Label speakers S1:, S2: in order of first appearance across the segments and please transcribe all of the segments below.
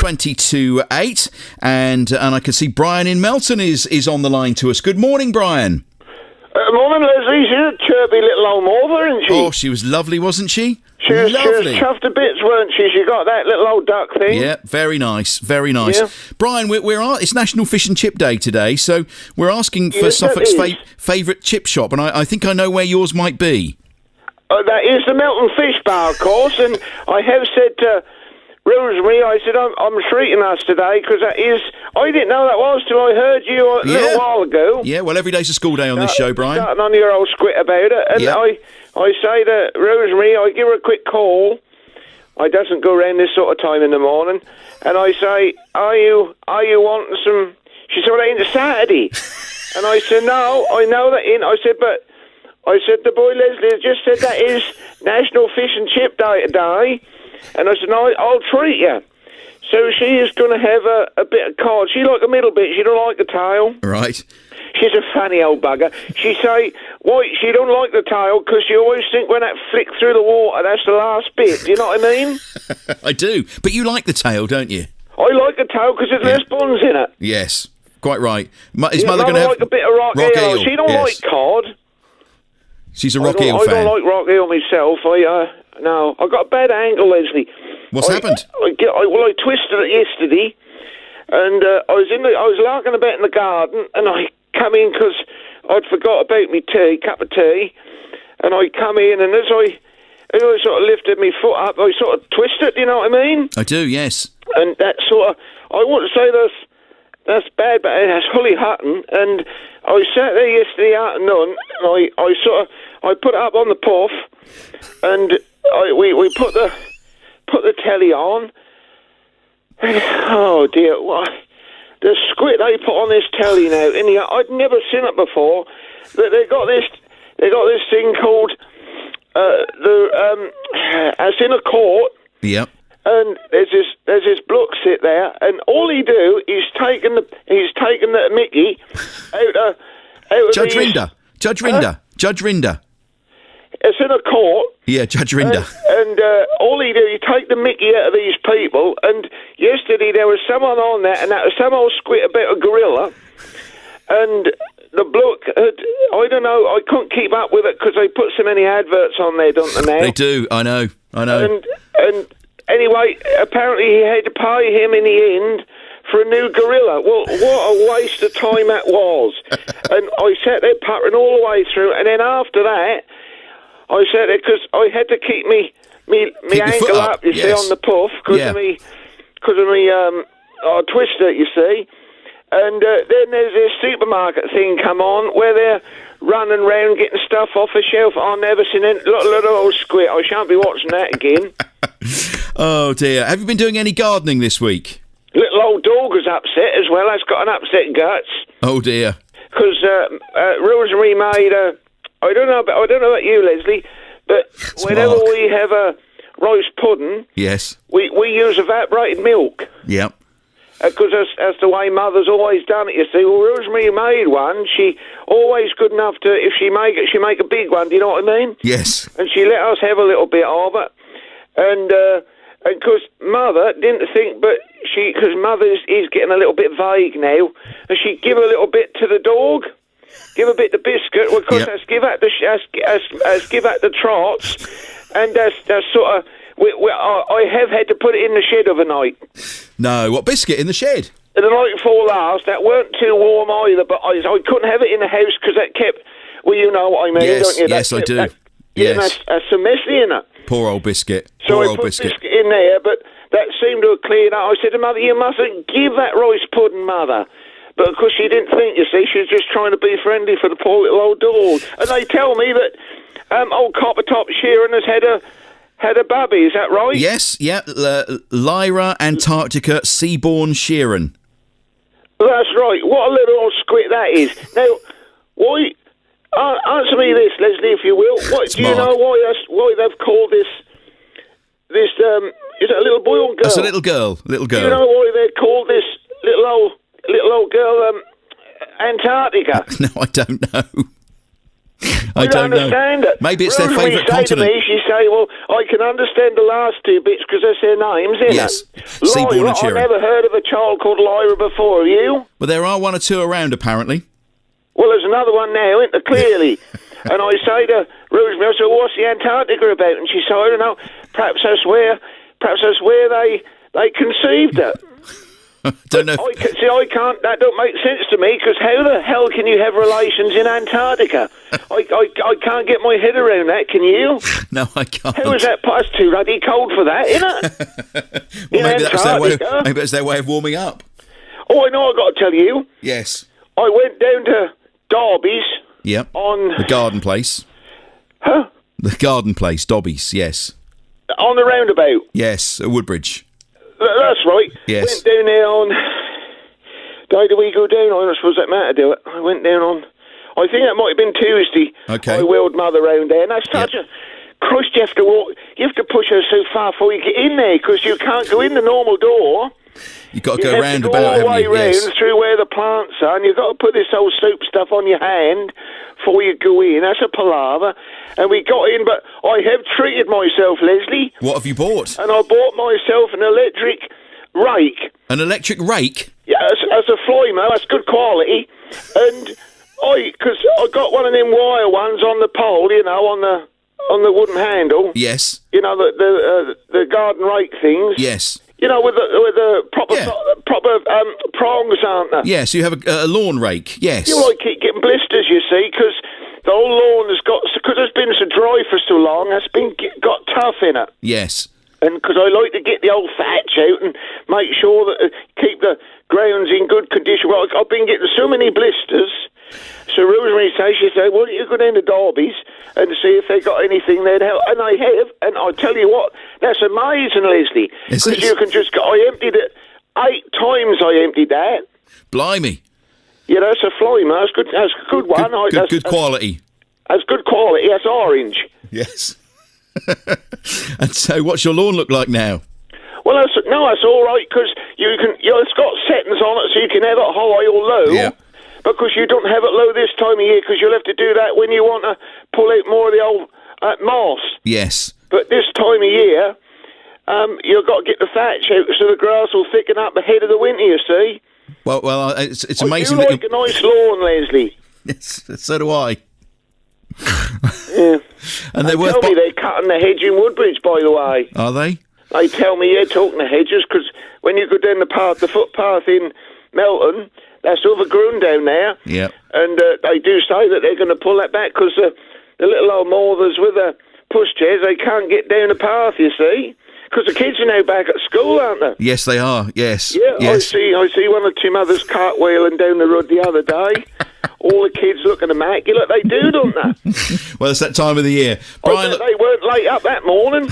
S1: 20 to 8, and I can see Brian in Melton is on the line to us. Good morning, Brian.
S2: Morning, Leslie. She's a chirpy little old mother, isn't she?
S1: Oh, she was lovely, wasn't she?
S2: She was
S1: lovely.
S2: chuffed to bits, weren't she? She got that little old duck thing.
S1: Yeah, very nice, very nice.
S2: Yeah.
S1: Brian, it's National Fish and Chip Day today, so we're asking for Suffolk's favourite chip shop, and I think I know where yours might be.
S2: That is the Melton Fish Bar, of course, and I have said to Rosemary, I said, I'm treating us today, because that is... I didn't know that was till I heard you a little while ago.
S1: Yeah, well, every day's a school day on this show, Brian.
S2: Starting on your old squit about it, and I say to Rosemary, I give her a quick call. I doesn't go around this sort of time in the morning, and I say, are you wanting some... She said, well, ain't it Saturday? And I said, no, I know that ain't. I said, the boy Leslie has just said that is National Fish and Chip Day today. And I said, no, I'll treat you. So she is going to have a bit of cod. She like the middle bit. She don't like the tail.
S1: Right.
S2: She's a funny old bugger. She say, why, she don't like the tail because she always think when that flicks through the water, that's the last bit. Do you know what I mean?
S1: I do. But you like the tail, don't you?
S2: I like the tail because there's less bones in it.
S1: Yes, quite right. Is Mother
S2: going
S1: to have
S2: like a bit of rock eel. She don't like cod.
S1: She's a rock eel fan.
S2: I don't like rock eel myself. No, I got a bad ankle, Leslie.
S1: What's happened?
S2: I twisted it yesterday, and I was larking about in the garden, and I come in because I'd forgot about my cup of tea, and I come in, and as I sort of lifted my foot up, I sort of twisted. You know what I mean?
S1: I do, yes.
S2: And that sort of, I wouldn't say that's bad, but that's Hully Hutton, and I sat there yesterday afternoon, and I put it up on the puff, and we put the telly on, and oh dear, the squid they put on this telly now, and I'd never seen it before. They got this thing called it's in a court.
S1: Yep.
S2: And there's this bloke sit there, and all he do is taking the Mickey out of
S1: Judge Rinder.
S2: It's in a court.
S1: Yeah, Judge Rinder.
S2: And all he do, he take the Mickey out of these people. And yesterday there was someone on there, and that was some old squit about a gorilla. And the bloke I don't know, I couldn't keep up with it because they put so many adverts on there, don't they now?
S1: They do, I know.
S2: And anyway, apparently he had to pay him in the end for a new gorilla. Well, what a waste of time that was. And I sat there puttering all the way through, and then after that, I sat there because I had to keep me ankle up, you see, on the puff, because of me twister, you see. And then there's this supermarket thing come on where they're running around getting stuff off the shelf. I've never seen any little old squid. I shan't be watching that again.
S1: Oh dear. Have you been doing any gardening this week?
S2: Little old dog is upset as well. That's got an upset guts.
S1: Oh dear.
S2: Because Rosemary made I don't know about you, Leslie, but whenever we have a rice pudding,
S1: yes, we
S2: use evaporated milk.
S1: Yep.
S2: Because that's the way Mother's always done it, you see. Well, Rosemary made one. She always good enough to, if she make it, she make a big one. Do you know what I mean?
S1: Yes.
S2: And she let us have a little bit of it. And because Mother didn't think, because Mother is getting a little bit vague now, and she give a little bit to the dog, give a bit to Biscuit, well, of course, that's give out the trots, and that's sort of, I have had to put it in the shed overnight.
S1: No, what, Biscuit in the shed?
S2: The night before last, that weren't too warm either, but I couldn't have it in the house because that kept, well, you know what I mean,
S1: yes,
S2: don't you?
S1: Yes, I do.
S2: Yes. That's so messy, isn't it?
S1: Poor old Biscuit.
S2: So I put Biscuit in there, but that seemed to have cleared up. I said to Mother, you mustn't give that rice pudding, Mother. But of course she didn't think, you see, she was just trying to be friendly for the poor little old dog. And they tell me that old Coppertop Sheeran has had a baby, is that right?
S1: Yes, yeah, Lyra Antarctica Seaborn Sheeran.
S2: That's right. What a little old squid that is. Now, why... answer me this, Leslie, if you will. Do you know why they've called this? Is it a little boy or girl?
S1: It's a little girl.
S2: Do you know why they called this little old girl Antarctica?
S1: No, I don't know. I don't
S2: understand
S1: know.
S2: it.
S1: Maybe it's their
S2: Rosemary
S1: favourite
S2: say
S1: continent.
S2: To me, she say, well, I can understand the last two bits because that's their names, isn't
S1: Yes.
S2: it?
S1: Seaborn
S2: Lyra,
S1: and
S2: I
S1: Sheeran.
S2: never heard of a child called Lyra before, have you?
S1: Well, there are one or two around, apparently.
S2: Well, there's another one now, isn't there, clearly? And I say to Rosemary, I say, what's the Antarctica about? And she said, I don't know, perhaps that's where they conceived it.
S1: Don't know.
S2: I can't. That don't make sense to me because how the hell can you have relations in Antarctica? I can't get my head around that. Can you?
S1: No, I can't.
S2: How is that? It's too bloody cold for that, isn't it?
S1: Well, maybe that's their way of warming up.
S2: Oh, I know. I got to tell you.
S1: Yes.
S2: I went down to Derby's.
S1: Yep.
S2: On
S1: the garden place.
S2: Huh?
S1: The garden place, Dobbies. Yes.
S2: On the roundabout.
S1: Yes, at Woodbridge.
S2: That's right.
S1: Yes.
S2: Went down there on... Day do we go down? I suppose that matter do it. I went down on... I think that might have been Tuesday.
S1: Okay.
S2: I wheeled Mother round there. And that's such a... Christ, you have to walk... You have to push her so far before you get in there because you can't go in the normal door.
S1: You've got to go round
S2: go
S1: about,
S2: all the way
S1: haven't you?
S2: round
S1: Yes.
S2: through where the plants are, and you've got to put this old soap stuff on your hand before you go in. That's a palaver. And we got in, but I have treated myself, Leslie.
S1: What have you bought?
S2: And I bought myself an electric rake.
S1: An electric rake?
S2: Yeah, as a fly mower. That's good quality. And because I got one of them wire ones on the pole, you know, on the wooden handle.
S1: Yes.
S2: You know, the garden rake things.
S1: Yes.
S2: You know, with the proper prongs, aren't there?
S1: Yes, you have a lawn rake, yes.
S2: I keep getting blisters, you see, because the whole lawn has got... Because it's been so dry for so long, it's got tough in it.
S1: Yes.
S2: And because I like to get the old thatch out and make sure that... keep the grounds in good condition. Well, I've been getting so many blisters... So Rosemary says, she said, well, you go down to Derby's and see if they got anything there to help. And I have, and I tell you what, that's amazing, Leslie. Because you can just go, I emptied it 8 times, I emptied that.
S1: Blimey.
S2: Yeah, that's a fly, man. That's a good one.
S1: Good quality.
S2: That's good quality. That's orange.
S1: Yes. And so what's your lawn look like now?
S2: Well, that's all right, because it's got settings on it so you can have it high or low.
S1: Yeah. Because
S2: you don't have it low this time of year, because you'll have to do that when you want to pull out more of the old moss.
S1: Yes.
S2: But this time of year, you've got to get the thatch out so the grass will thicken up ahead of the winter, you see.
S1: Well, it's amazing.
S2: I do like a nice lawn, Leslie.
S1: Yes, so do I.
S2: Yeah.
S1: And
S2: they tell me they're cutting the hedge in Woodbridge, by the way.
S1: Are they?
S2: They tell me, yeah, talking to hedges, because when you go down the footpath in Melton... That's overgrown down there.
S1: Yeah.
S2: And they do say that they're going to pull that back because the little old mothers with the pushchairs, they can't get down the path, you see. Because the kids are now back at school, aren't they?
S1: Yes, they are, yes.
S2: Yeah,
S1: yes.
S2: I see one or two mothers cartwheeling down the road the other day. All the kids looking immaculate. They do, don't they?
S1: Well, it's that time of the year. Brian,
S2: I bet they weren't late up that morning.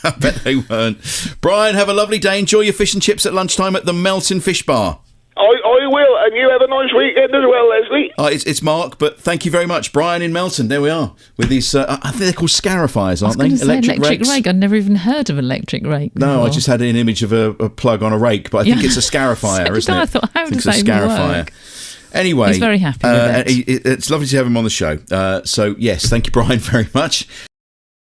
S1: I bet they weren't. Brian, have a lovely day. Enjoy your fish and chips at lunchtime at the Melton Fish Bar.
S2: I will, and you have a nice weekend as well, Leslie.
S1: It's Mark, but thank you very much. Brian in Melton, there we are, with these, I think they're called scarifiers, aren't they?
S3: Electric
S1: rakes.
S3: rake. I'd never even heard of electric rake before.
S1: No, I just had an image of a plug on a rake, but I think it's a scarifier, isn't it?
S3: I thought, how does
S1: it's a
S3: that even
S1: scarifier.
S3: work?
S1: Anyway,
S3: he's very happy with it.
S1: It's lovely to have him on the show. So, yes, thank you, Brian, very much.